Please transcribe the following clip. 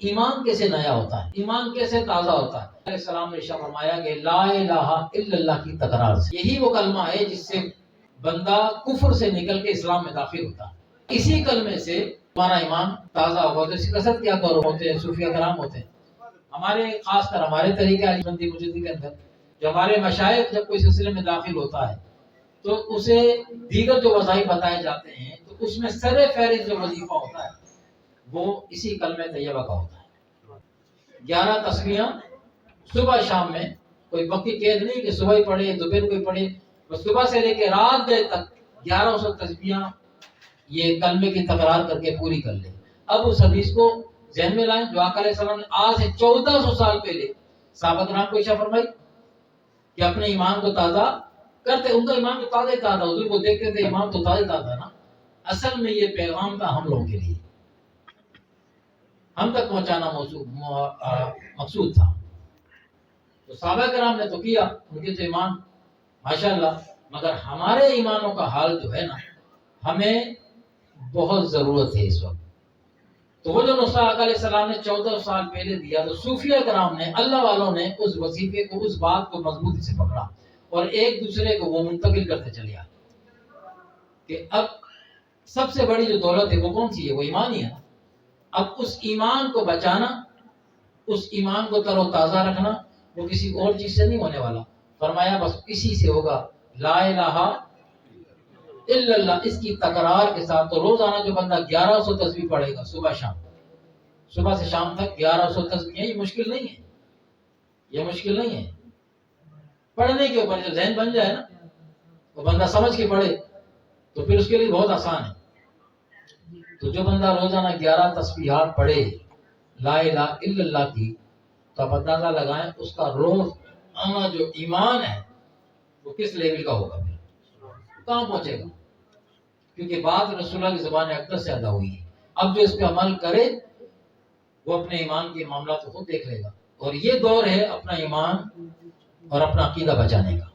ایمان کیسے نیا ہوتا ہے، ایمان کیسے تازہ ہوتا ہے؟ علیہ السلام نے ارشاد فرمایا کہ لا الہ الا اللہ کی تکرار سے، یہی وہ کلمہ ہے جس سے بندہ کفر سے نکل کے اسلام میں داخل ہوتا ہے۔ اسی کلمے سے ہمارا ایمان تازہ ہوگا۔ تو اس کی کثرت کیا کرو ہوتے ہیں، صوفیہ کرام ہوتے ہیں ہمارے، خاص کر ہمارے طریقہ علی بندی مجدی کے اندر، جو ہمارے مشائخ جب کوئی سلسلے میں داخل ہوتا ہے تو اسے دیگر جو وظائف بتائے جاتے ہیں تو اس میں سر فہرست جو وظیفہ ہوتا ہے وہ اسی کلمہ طیبہ کا ہوتا ہے۔ 11 تسبیحاں صبح شام میں، کوئی وقت کی قید نہیں کہ صبح ہی پڑھے دوپہر کو ہی پڑھے، بس صبح سے لے کے رات گئے تک 1100 تسبیحاں یہ کلمے کی تکرار کر کے پوری کر لیں۔ اب اس حدیث کو ذہن میں لائیں جو آقا علیہ السلام نے آج سے 1400 سال پہلے صحابہ کرام کو ارشاد فرمائی کہ اپنے ایمان کو تازہ کرتے۔ ان کا ایمان تو تازہ تازہ، حضور کو دیکھتے تھے ایمان تو تازہ تازہ نا۔ اصل میں یہ پیغام تھا ہم لوگوں کے لیے، ہم تک پہنچانا مقصود تھا۔ تو صحابہ کرام نے تو کیا، ان کے تو ایمان ماشاءاللہ، مگر ہمارے ایمانوں کا حال جو ہے نا، ہمیں بہت ضرورت ہے اس وقت۔ تو وہ جو نسخہ آقا علیہ السلام نے 14 سال پہلے دیا تو صوفیہ کرام نے، اللہ والوں نے اس وظیفے کو، اس بات کو مضبوطی سے پکڑا اور ایک دوسرے کو وہ منتقل کرتے چلے آئے کہ اب سب سے بڑی جو دولت ہے وہ کون سی ہے؟ وہ ایمان ہی ہے۔ اب اس ایمان کو بچانا، اس ایمان کو تر و تازہ رکھنا، وہ کسی اور چیز سے نہیں ہونے والا۔ فرمایا بس اسی سے ہوگا، لا الہ الا اللہ، اس کی تکرار کے ساتھ۔ تو روزانہ جو بندہ 1100 تسبیح پڑھے گا صبح شام، صبح سے شام تک 1100 تسبیح، یہ مشکل نہیں ہے، یہ مشکل نہیں ہے۔ پڑھنے کے اوپر جو ذہن بن جائے نا، وہ بندہ سمجھ کے پڑھے تو پھر اس کے لیے بہت آسان ہے۔ تو جو بندہ روزانہ 11 تسبیحات پڑھے لا الہ الا اللہ کی، تو آپ اندازہ لگائیں اس کا روز آنا جو ایمان ہے وہ کس لیول کا ہوگا، کہاں پہنچے گا؟ کیونکہ بات رسول اللہ کی زبان اقدس سے ادا ہوئی ہے۔ اب جو اس پہ عمل کرے وہ اپنے ایمان کے معاملات کو خود دیکھ لے گا، اور یہ دور ہے اپنا ایمان اور اپنا عقیدہ بچانے کا۔